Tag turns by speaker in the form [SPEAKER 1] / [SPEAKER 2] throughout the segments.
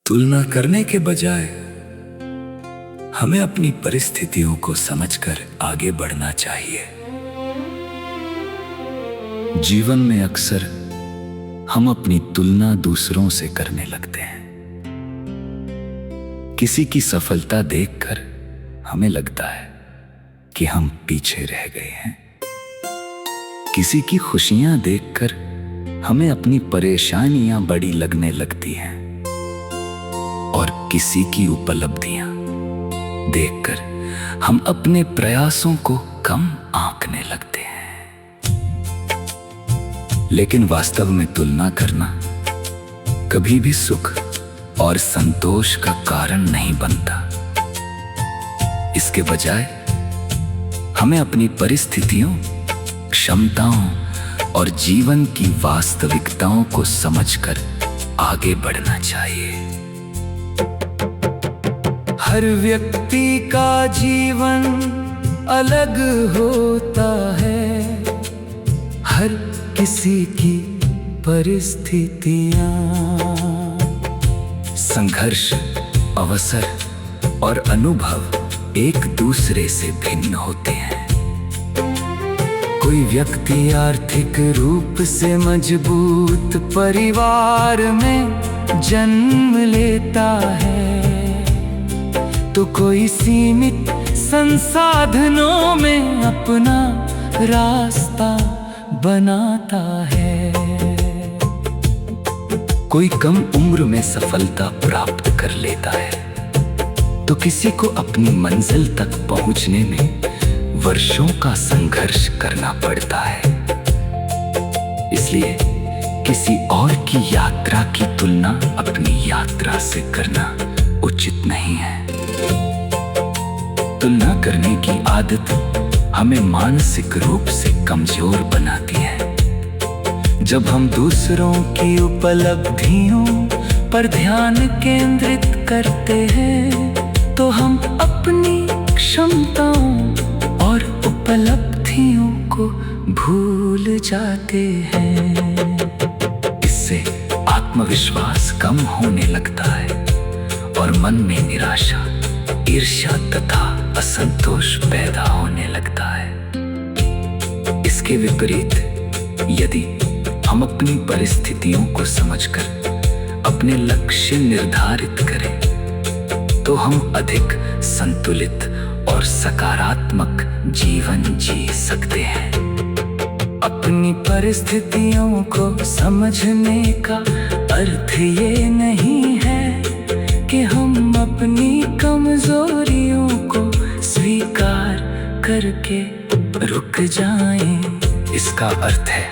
[SPEAKER 1] तुलना करने के बजाय हमें अपनी परिस्थितियों को समझकर आगे बढ़ना चाहिए। जीवन में अक्सर हम अपनी तुलना दूसरों से करने लगते हैं। किसी की सफलता देखकर हमें लगता है कि हम पीछे रह गए हैं। किसी की खुशियां देखकर हमें अपनी परेशानियां बड़ी लगने लगती हैं और किसी की उपलब्धियां देखकर हम अपने प्रयासों को कम आंकने लगते हैं। लेकिन वास्तव में तुलना करना कभी भी सुख और संतोष का कारण नहीं बनता। इसके बजाय हमें अपनी परिस्थितियों, क्षमताओं और जीवन की वास्तविकताओं को समझकर आगे बढ़ना चाहिए। हर व्यक्ति का जीवन अलग होता है। हर किसी की परिस्थितियां, संघर्ष, अवसर और अनुभव एक दूसरे से भिन्न होते हैं। कोई व्यक्ति आर्थिक रूप से मजबूत परिवार में जन्म लेता है, तो कोई सीमित संसाधनों में अपना रास्ता बनाता है। कोई कम उम्र में सफलता प्राप्त कर लेता है, तो किसी को अपनी मंजिल तक पहुंचने में वर्षों का संघर्ष करना पड़ता है। इसलिए किसी और की यात्रा की तुलना अपनी यात्रा से करना उचित नहीं है। तुलना करने की आदत हमें मानसिक रूप से कमजोर बनाती है। जब हम दूसरों की उपलब्धियों पर ध्यान केंद्रित करते हैं, तो हम अपनी क्षमताओं और उपलब्धियों को भूल जाते हैं। इससे आत्मविश्वास कम होने लगता है और मन में निराशा, ईर्ष्या तथा असंतोष पैदा होने लगता है। इसके विपरीत यदि हम अपनी परिस्थितियों को समझकर अपने लक्ष्य निर्धारित करें, तो हम अधिक संतुलित और सकारात्मक जीवन जी सकते हैं। अपनी परिस्थितियों को समझने का अर्थ ये नहीं है कि हम अपनी कमजोरियों को स्वीकार करके रुक जाएं। इसका अर्थ है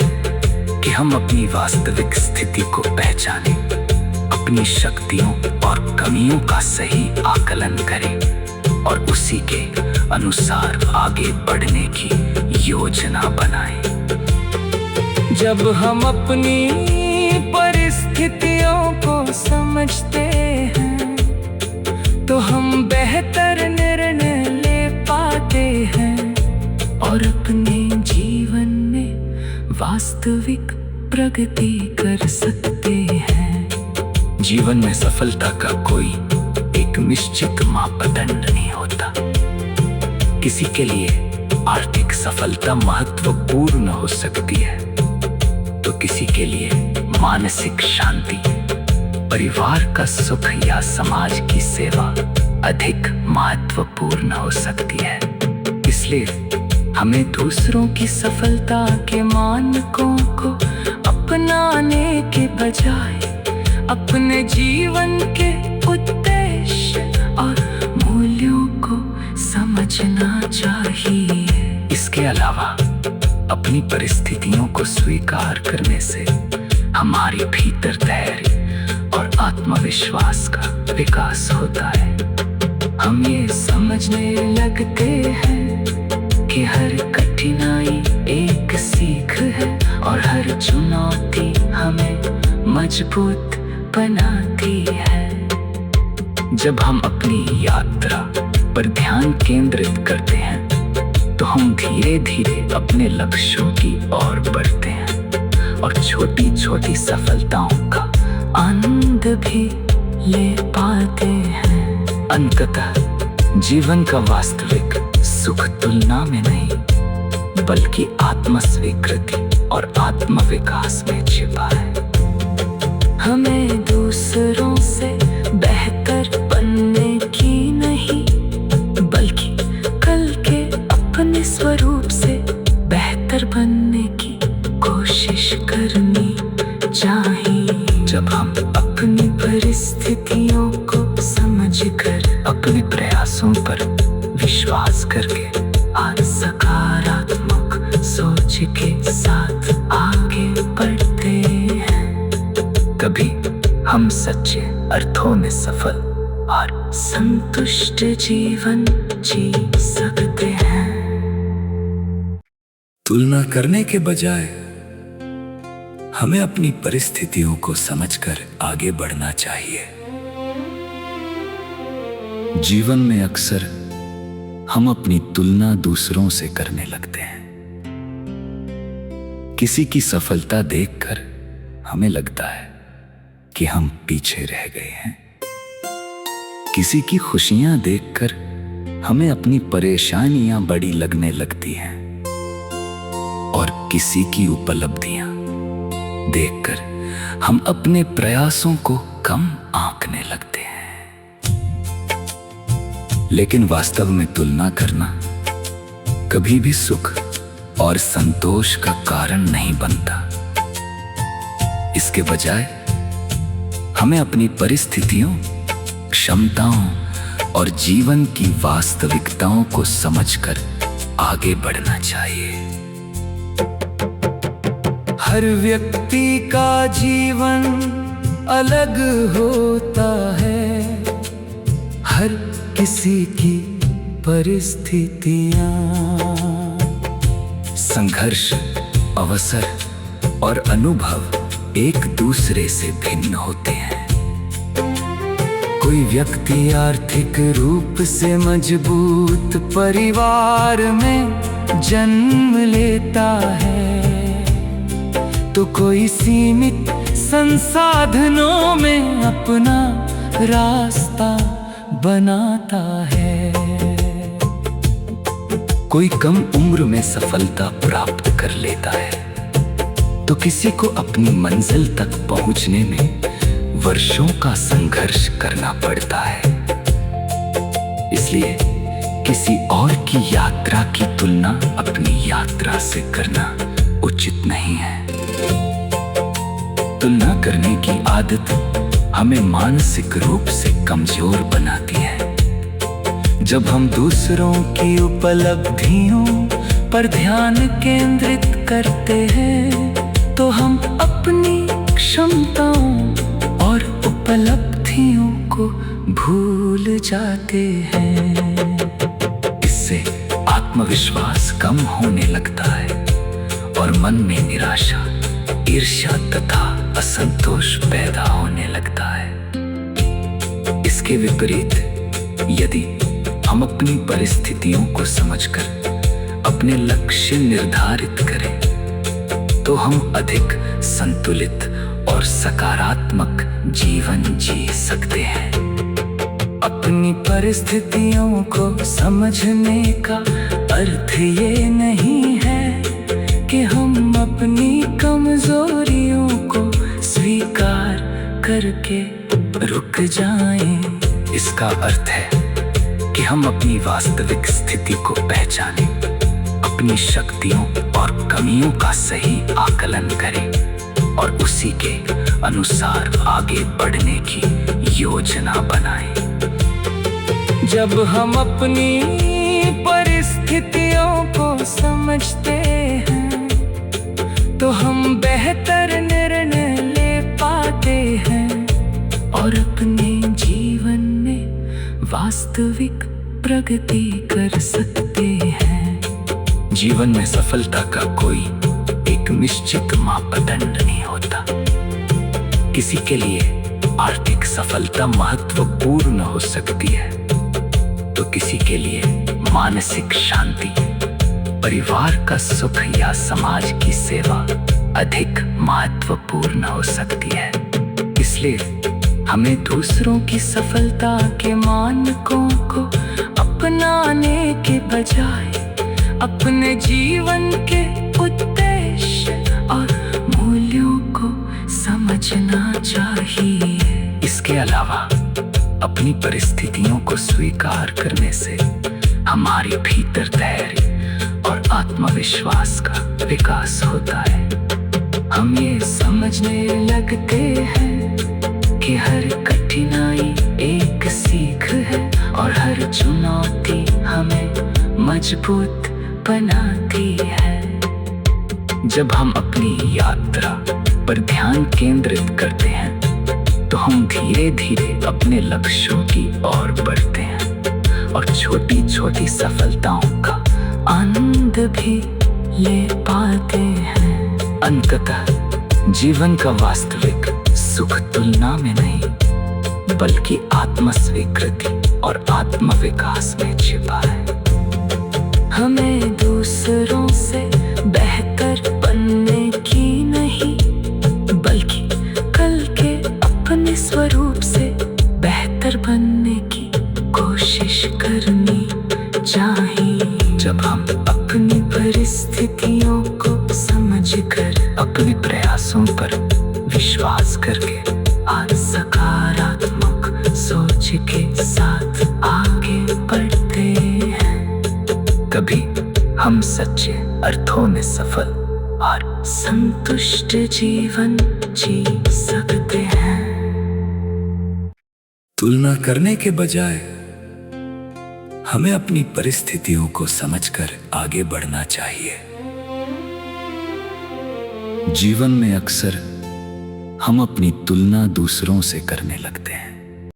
[SPEAKER 1] कि हम अपनी वास्तविक स्थिति को पहचानें, अपनी शक्तियों और कमियों का सही आकलन करें और उसी के अनुसार आगे बढ़ने की योजना बनाएं। जब हम अपनी परिस्थितियों को समझते हैं, तो हम बेहतर निर्णय ले पाते हैं और अपने जीवन में वास्तविक प्रगति कर सकते हैं। जीवन में सफलता का कोई एक निश्चित मापदंड नहीं होता। किसी के लिए आर्थिक सफलता महत्वपूर्ण हो सकती है, तो किसी के लिए मानसिक शांति, परिवार का सुख या समाज की सेवा अधिक महत्वपूर्ण हो सकती है। इसलिए हमें दूसरों की सफलता के मानकों को अपनाने के बजाय अपने जीवन के उद्देश्य और मूल्यों को समझना चाहिए। इसके अलावा अपनी परिस्थितियों को स्वीकार करने से हमारे भीतर धैर्य और आत्मविश्वास का विकास होता है। हम ये समझने लगते हैं कि हर कठिनाई एक सीख है और हर चुनौती हमें मजबूत बनाती है। जब हम अपनी यात्रा पर ध्यान केंद्रित करते हैं, तो हम धीरे धीरे अपने लक्ष्यों की ओर बढ़ते हैं और छोटी छोटी सफलताओं का आनंद भी ले पाते हैं। अंततः जीवन का वास्तविक सुख तुलना में नहीं बल्कि आत्म स्वीकृति और आत्म विकास में छिपा है। हमें दूसरों से बेहतर बनने की नहीं बल्कि कल के अपने स्वरूप से बेहतर बनने की कोशिश करनी चाहिए। जब हम अपनी परिस्थितियों को समझकर अपने प्रयासों पर विश्वास करके और सकारात्मक सोच के साथ आगे बढ़ते हैं, तभी हम सच्चे अर्थों में सफल और संतुष्ट जीवन जी सकते हैं।
[SPEAKER 2] तुलना करने के बजाय हमें अपनी परिस्थितियों को समझकर आगे बढ़ना चाहिए। जीवन में अक्सर हम अपनी तुलना दूसरों से करने लगते हैं। किसी की सफलता देखकर हमें लगता है कि हम पीछे रह गए हैं। किसी की खुशियां देखकर हमें अपनी परेशानियां बड़ी लगने लगती हैं और किसी की उपलब्धियां देखकर हम अपने प्रयासों को कम आंकने लगते हैं। लेकिन वास्तव में तुलना करना कभी भी सुख और संतोष का कारण नहीं बनता। इसके बजाय हमें अपनी परिस्थितियों, क्षमताओं और जीवन की वास्तविकताओं को समझकर आगे बढ़ना चाहिए।
[SPEAKER 1] हर व्यक्ति का जीवन अलग होता है। हर किसी की परिस्थितियां,
[SPEAKER 2] संघर्ष, अवसर और अनुभव एक दूसरे से भिन्न होते हैं।
[SPEAKER 1] कोई व्यक्ति आर्थिक रूप से मजबूत परिवार में जन्म लेता है, तो कोई सीमित संसाधनों में अपना रास्ता बनाता है।
[SPEAKER 2] कोई कम उम्र में सफलता प्राप्त कर लेता है, तो किसी को अपनी मंजिल तक पहुंचने में वर्षों का संघर्ष करना पड़ता है। इसलिए किसी और की यात्रा की तुलना अपनी यात्रा से करना उचित नहीं है। तुलना करने की आदत हमें मानसिक रूप से कमजोर बनाती है।
[SPEAKER 1] जब हम दूसरों की उपलब्धियों पर ध्यान केंद्रित करते हैं, तो हम अपनी क्षमताओं और उपलब्धियों को भूल जाते हैं।
[SPEAKER 2] इससे आत्मविश्वास कम होने लगता है और मन में निराशा, ईर्ष्या तथा असंतोष पैदा होने लगता है। इसके विपरीत यदि हम अपनी परिस्थितियों को समझकर अपने लक्ष्य निर्धारित करें, तो हम अधिक संतुलित और सकारात्मक जीवन जी सकते हैं।
[SPEAKER 1] अपनी परिस्थितियों को समझने का अर्थ ये नहीं है कि हम अपनी कमजोरियों को स्वीकार करके रुक जाएं।
[SPEAKER 2] इसका अर्थ है कि हम अपनी वास्तविक स्थिति को पहचानें, अपनी शक्तियों और कमियों का सही आकलन करें और उसी के अनुसार आगे बढ़ने की योजना बनाएं।
[SPEAKER 1] जब हम अपनी परिस्थितियों को समझते हैं, तो हम बेहतर निर्णय ले पाते हैं और अपने जीवन में वास्तविक प्रगति कर सकते हैं।
[SPEAKER 2] जीवन में सफलता का कोई एक निश्चित मापदंड नहीं होता। किसी के लिए आर्थिक सफलता महत्वपूर्ण हो सकती है, तो किसी के लिए मानसिक शांति, परिवार का सुख या समाज की सेवा अधिक महत्वपूर्ण हो सकती है। इसलिए
[SPEAKER 1] हमें दूसरों की सफलता के मानकों को अपनाने के बजाय अपने जीवन के उद्देश्य और मूल्यों को समझना चाहिए।
[SPEAKER 2] इसके अलावा अपनी परिस्थितियों को स्वीकार करने से हमारे भीतर धैर्य और आत्मविश्वास का विकास होता है।
[SPEAKER 1] हम ये समझने लगते हैं कि हर कठिनाई एक सीख है और हर चुनौती हमें मजबूत बनाती है।
[SPEAKER 2] जब हम अपनी यात्रा पर ध्यान केंद्रित करते हैं तो हम धीरे धीरे अपने लक्ष्यों की ओर बढ़ते हैं और छोटी छोटी सफलताओं का
[SPEAKER 1] आनंद भी ले पाते हैं।
[SPEAKER 2] अंततः जीवन का वास्तविक सुख तुलना में नहीं बल्कि आत्मस्वीकृति और आत्मविकास में छिपा है।
[SPEAKER 1] हमें दूसरों से बेहतर बनने की नहीं बल्कि कल के अपने स्वरूप से बेहतर बनने की कोशिश करनी चाहिए।
[SPEAKER 2] जब हम
[SPEAKER 1] अपनी परिस्थितियों को समझकर
[SPEAKER 2] अपने प्रयासों पर विश्वास करके
[SPEAKER 1] और सकारात्मक सोच के साथ आगे बढ़ते हैं,
[SPEAKER 2] तभी हम सच्चे अर्थों में सफल और
[SPEAKER 1] संतुष्ट जीवन जी सकते हैं।
[SPEAKER 2] तुलना करने के बजाय हमें अपनी परिस्थितियों को समझकर आगे बढ़ना चाहिए। जीवन में अक्सर हम अपनी तुलना दूसरों से करने लगते हैं।